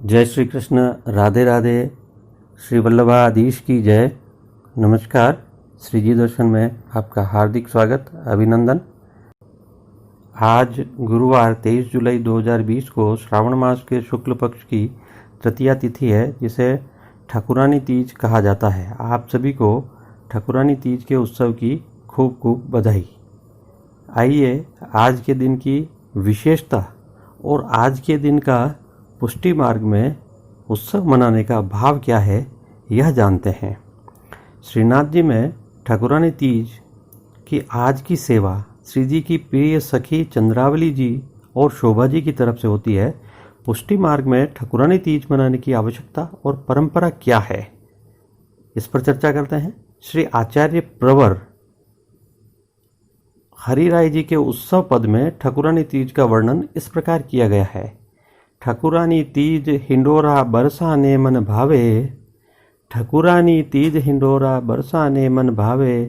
जय श्री कृष्ण। राधे राधे। श्री वल्लभाधीश की जय। नमस्कार। श्री जी दर्शन में आपका हार्दिक स्वागत, अभिनंदन। आज गुरुवार 23 जुलाई 2020 को श्रावण मास के शुक्ल पक्ष की तृतीया तिथि है, जिसे ठाकुरानी तीज कहा जाता है। आप सभी को ठाकुरानी तीज के उत्सव की खूब खूब बधाई। आइए आज के दिन की विशेषता और आज के दिन का पुष्टि मार्ग में उत्सव मनाने का भाव क्या है, यह जानते हैं। श्रीनाथ जी में ठाकुरानी तीज की आज की सेवा श्री जी की प्रिय सखी चंद्रावली जी और शोभा जी की तरफ से होती है। पुष्टि मार्ग में ठाकुरानी तीज मनाने की आवश्यकता और परंपरा क्या है, इस पर चर्चा करते हैं। श्री आचार्य प्रवर हरिराय जी के उत्सव पद में ठाकुरानी तीज का वर्णन इस प्रकार किया गया है। ठाकुरानी तीज हिंडोरा बरसाने मन भावे, ठाकुरानी तीज हिंडोरा बरसाने मन भावे,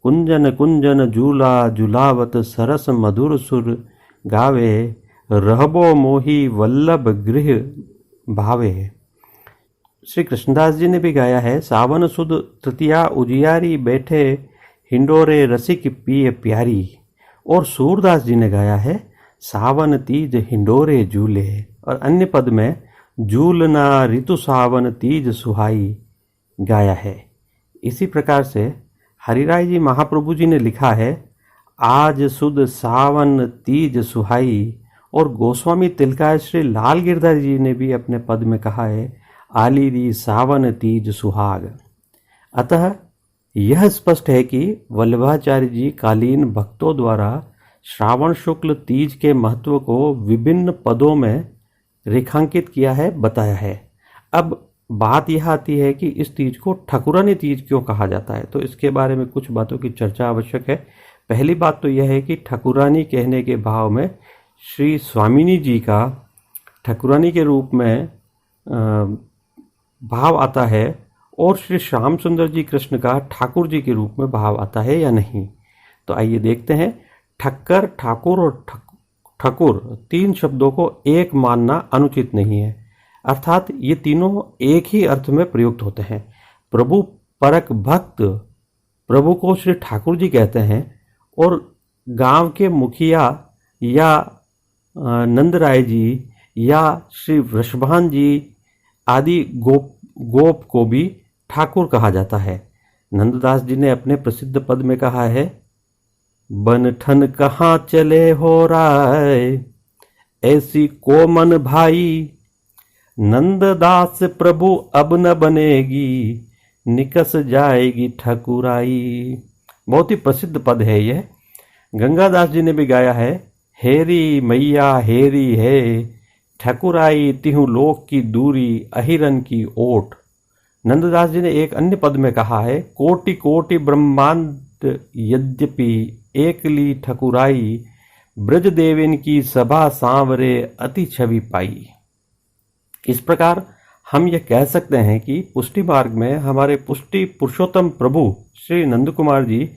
कुंजन कुंजन झूला झूलावत सरस मधुर सुर गावे, रहबो मोही वल्लभ गृह भावे। श्री कृष्णदास जी ने भी गाया है। सावन सुद तृतीया उजियारी बैठे, हिंडोरे रसिक पिय प्यारी। और सूरदास जी ने गाया है सावन तीज हिंडोरे झूले। और अन्य पद में झूलना ऋतु सावन तीज सुहाई गाया है। इसी प्रकार से हरिराय जी महाप्रभु जी ने लिखा है आज सुद सावन तीज सुहाई। और गोस्वामी तिलकाय श्री लाल गिरधर जी ने भी अपने पद में कहा है आली री सावन तीज सुहाग। अतः यह स्पष्ट है कि वल्लभाचार्य जी कालीन भक्तों द्वारा श्रावण शुक्ल तीज के महत्व को विभिन्न पदों में रेखांकित किया है, बताया है। अब बात यह आती है कि इस तीज को ठाकुरानी तीज क्यों कहा जाता है, तो इसके बारे में कुछ बातों की चर्चा आवश्यक है। पहली बात तो यह है कि ठाकुरानी कहने के भाव में श्री स्वामिनी जी का ठाकुरानी के रूप में भाव आता है और श्री श्याम सुंदर जी कृष्ण का ठाकुर जी के रूप में भाव आता है या नहीं। तो आइए देखते हैं। ठक्कर, ठाकुर और ठाकुर तीन शब्दों को एक मानना अनुचित नहीं है, अर्थात ये तीनों एक ही अर्थ में प्रयुक्त होते हैं। प्रभु परक भक्त प्रभु को श्री ठाकुर जी कहते हैं और गांव के मुखिया या नंदराय जी या श्री वृषभान जी आदि गोप को भी ठाकुर कहा जाता है। नंददास जी ने अपने प्रसिद्ध पद में कहा है बनठन कहाँ चले हो राय, ऐसी को मन भाई, नंददास प्रभु अब न बनेगी, निकस जाएगी ठकुराई। बहुत ही प्रसिद्ध पद है यह। गंगादास जी ने भी गाया है हेरी मैया हेरी है, ठकुराई तिहु लोक की दूरी, अहिरन की ओट। नंददास जी ने एक अन्य पद में कहा है कोटि कोटि ब्रह्मांड यद्यपि एकली ठकुराई, ब्रज देविन की सभा सांवरे अति छवि पाई। इस प्रकार हम यह कह सकते हैं कि पुष्टि मार्ग में हमारे पुष्टि पुरुषोत्तम प्रभु श्री नंद कुमार जी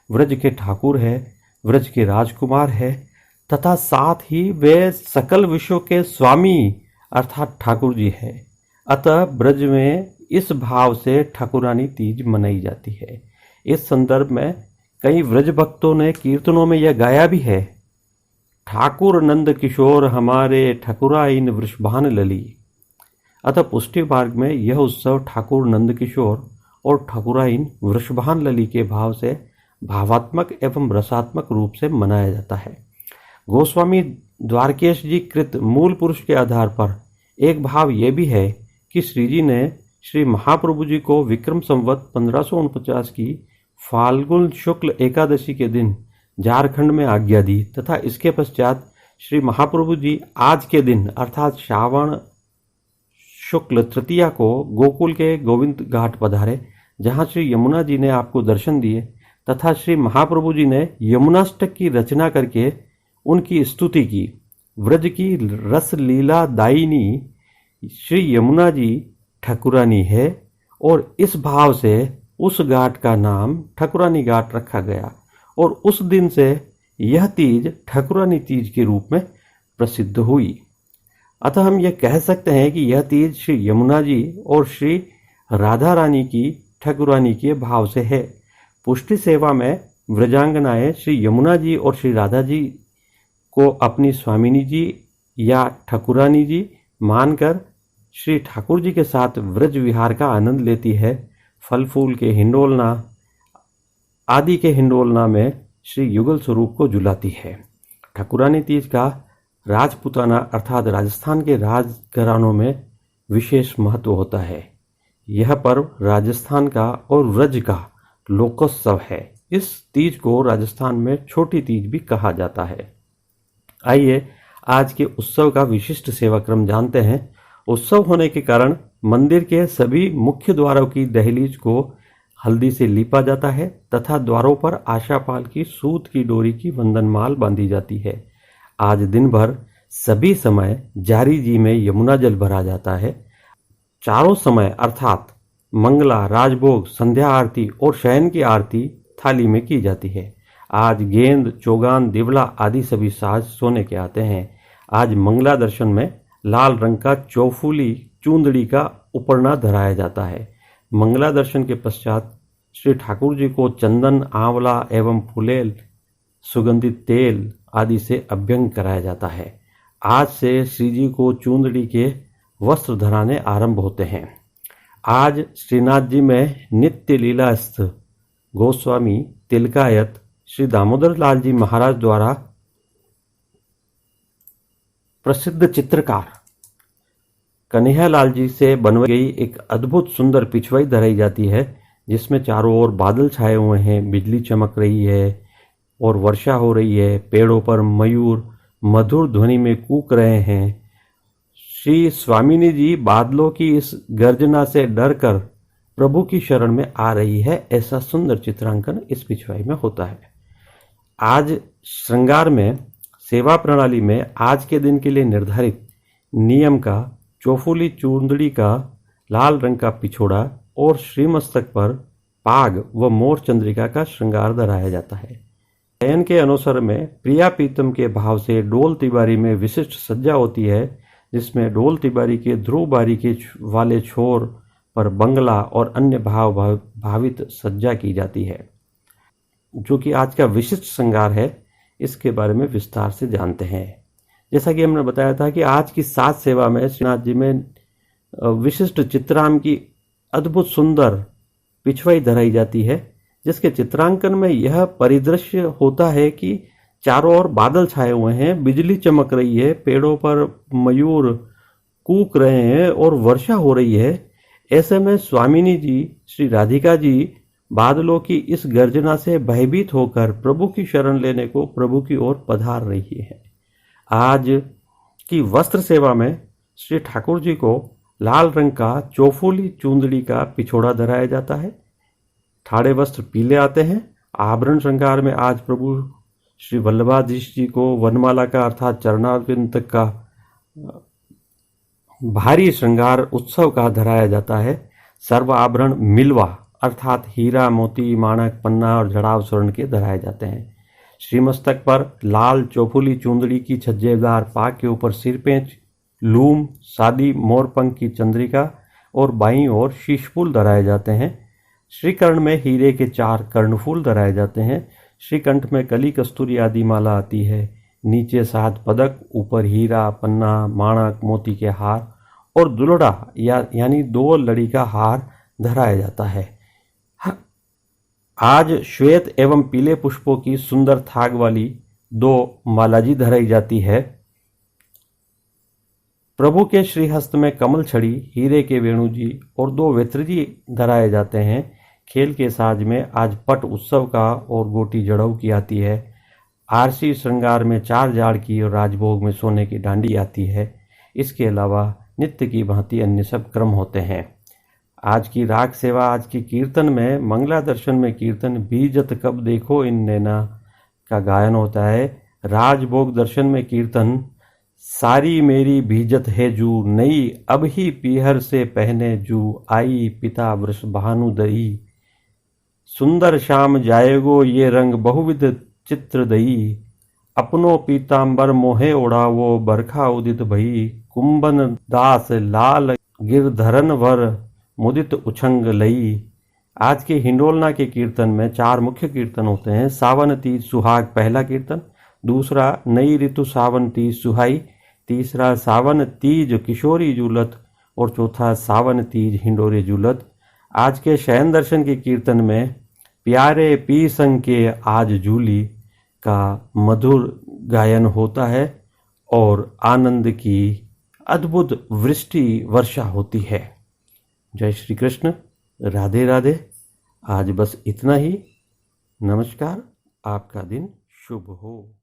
व्रज के ठाकुर है, व्रज के राजकुमार है, तथा साथ ही वे सकल विश्व के स्वामी अर्थात ठाकुर जी है। अतः ब्रज में इस भाव से ठाकुरानी तीज मनाई जाती है। इस संदर्भ में कई व्रज भक्तों ने कीर्तनों में यह गाया भी है ठाकुर नंद किशोर हमारे ठकुराइन वृषभान लली। अतः पुष्टि मार्ग में यह उत्सव ठाकुर नंद किशोर और ठाकुराइन वृषभान लली के भाव से भावात्मक एवं रसात्मक रूप से मनाया जाता है। गोस्वामी द्वारकेश जी कृत मूल पुरुष के आधार पर एक भाव यह भी है कि श्री जी ने श्री महाप्रभु जी को विक्रम संवत 1549 की फाल्गुन शुक्ल एकादशी के दिन झारखंड में आज्ञा दी तथा इसके पश्चात श्री महाप्रभु जी आज के दिन अर्थात श्रावण शुक्ल तृतीया को गोकुल के गोविंद घाट पधारे, जहां श्री यमुना जी ने आपको दर्शन दिए तथा श्री महाप्रभु जी ने यमुनाष्टक की रचना करके उनकी स्तुति की। व्रज की रस लीला दायिनी श्री यमुना जी ठाकुरानी है और इस भाव से उस घाट का नाम ठाकुरानी घाट रखा गया और उस दिन से यह तीज ठाकुरानी तीज के रूप में प्रसिद्ध हुई। अतः हम यह कह सकते हैं कि यह तीज श्री यमुना जी और श्री राधा रानी की ठाकुरानी के भाव से है। पुष्टि सेवा में व्रजांगनाएं श्री यमुना जी और श्री राधा जी को अपनी स्वामिनी जी या ठाकुरानी जी मानकर श्री ठाकुर जी के साथ व्रज विहार का आनंद लेती है। फल फूल के हिंडोलना आदि के हिंडोलना में श्री युगल स्वरूप को झुलाती है। ठाकुरानी तीज का राजपुताना अर्थात राजस्थान के राजघरानों में विशेष महत्व होता है। यह पर्व राजस्थान का और व्रज का लोकोत्सव है। इस तीज को राजस्थान में छोटी तीज भी कहा जाता है। आइए आज के उत्सव का विशिष्ट सेवाक्रम जानते हैं। उत्सव होने के कारण मंदिर के सभी मुख्य द्वारों की दहलीज को हल्दी से लीपा जाता है तथा द्वारों पर आशापाल की सूत की डोरी की वंदनमाल बांधी जाती है। आज दिन भर सभी समय जारी जी में यमुना जल भरा जाता है। चारों समय अर्थात मंगला, राजभोग, संध्या आरती और शयन की आरती थाली में की जाती है। आज गेंद, चौगान, दिवला आदि सभी साज सोने के आते हैं। आज मंगला दर्शन में लाल रंग का चौफूली चूंदड़ी का उपरना धराया जाता है। मंगला दर्शन के पश्चात श्री ठाकुर जी को चंदन, आंवला एवं फुलेल, सुगंधित तेल आदि से अभ्यंग कराया जाता है। आज से श्री जी को चूंदड़ी के वस्त्र धराने आरंभ होते हैं। आज श्रीनाथ जी में नित्य लीलास्थ गोस्वामी तिलकायत श्री दामोदर लाल जी महाराज द्वारा प्रसिद्ध चित्रकार कन्हैयालाल जी से बनवाई गई एक अद्भुत सुंदर पिछवाई धराई जाती है, जिसमें चारों ओर बादल छाए हुए हैं, बिजली चमक रही है और वर्षा हो रही है। पेड़ों पर मयूर मधुर ध्वनि में कूक रहे हैं। श्री स्वामिनी जी बादलों की इस गर्जना से डरकर प्रभु की शरण में आ रही है, ऐसा सुंदर चित्रांकन इस पिछवाई में होता है। आज श्रृंगार में सेवा प्रणाली में आज के दिन के लिए निर्धारित नियम का चौफूली चूंदड़ी का लाल रंग का पिछोड़ा और श्रीमस्तक पर पाग व मोर चंद्रिका का श्रृंगार धराया जाता है। शयन के अनुसार में प्रिया पीतम के भाव से डोल तिबारी में विशिष्ट सज्जा होती है, जिसमें डोल तिबारी के ध्रुव बारी के वाले छोर पर बंगला और अन्य भावित सज्जा की जाती है, जो कि आज का विशिष्ट श्रृंगार है। इसके बारे में विस्तार से जानते हैं। जैसा कि हमने बताया था कि आज की साज सेवा में श्रीनाथ जी में विशिष्ट चित्राम की अद्भुत सुंदर पिछवाई धराई जाती है, जिसके चित्रांकन में यह परिदृश्य होता है कि चारों ओर बादल छाए हुए हैं, बिजली चमक रही है, पेड़ों पर मयूर कूक रहे हैं और वर्षा हो रही है। ऐसे में स्वामिनी जी श्री राधिका जी बादलों की इस गर्जना से भयभीत होकर प्रभु की शरण लेने को प्रभु की ओर पधार रही है। आज की वस्त्र सेवा में श्री ठाकुर जी को लाल रंग का चौफूली चूंदड़ी का पिछोड़ा धराया जाता है। ठाड़े वस्त्र पीले आते हैं। आभरण श्रृंगार में आज प्रभु श्री वल्लभाधीश जी को वनमाला का अर्थात चरणारविंद का भारी श्रृंगार उत्सव का धराया जाता है। सर्व आभरण मिलवा अर्थात हीरा, मोती, माणक, पन्ना और जड़ाव स्वर्ण के धराए जाते हैं। श्रीमस्तक पर लाल चौफूली चूंदड़ी की छज्जेदार पाग के ऊपर सिरपेंच, लूम, सादी मोरपंख की चंद्रिका और बाईं ओर शीशफूल धराए जाते हैं। श्रीकर्ण में हीरे के 4 कर्णफूल धराए जाते हैं। श्रीकंठ में कली कस्तूरी आदि माला आती है। नीचे 7 पदक, ऊपर हीरा, पन्ना, माणक, मोती के हार और दुलड़ा यानी 2 लड़ी का हार धराया जाता है। आज श्वेत एवं पीले पुष्पों की सुंदर थाग वाली 2 मालाजी धराई जाती है। प्रभु के श्रीहस्त में कमल छड़ी, हीरे के वेणु जी और 2 वेत्रजी धराए जाते हैं। खेल के साज में आज पट उत्सव का और गोटी जड़ऊ की आती है। आरसी श्रृंगार में 4 जाड़ की और राजभोग में सोने की डांडी आती है। इसके अलावा नित्य की भांति अन्य सब क्रम होते हैं। आज की राग सेवा, आज की कीर्तन में मंगला दर्शन में कीर्तन बीजत कब देखो इन नैना का गायन होता है। राजभोग दर्शन में कीर्तन सारी मेरी बीजत है जू, नई अब ही पीहर से पहने जू, आई पिता वृष भानु दई, सुंदर श्याम जाएगो ये रंग बहुविध चित्र दई, अपनो पीतांबर मोहे उड़ावो बरखा उदित भई, कुंभन दास लाल गिरधरन वर मुदित उछंग लई। आज के हिंडोलना के कीर्तन में 4 मुख्य कीर्तन होते हैं। सावन तीज सुहाग पहला कीर्तन, दूसरा नई ऋतु सावन तीज सुहाई, तीसरा सावन तीज किशोरी जूलत और चौथा सावन तीज हिंडोरे जूलत। आज के शयन दर्शन के कीर्तन में प्यारे पी संग के आज जूली का मधुर गायन होता है और आनंद की अद्भुत वृष्टि वर्षा होती है। जय श्री कृष्ण, राधे राधे। आज बस इतना ही। नमस्कार, आपका दिन शुभ हो।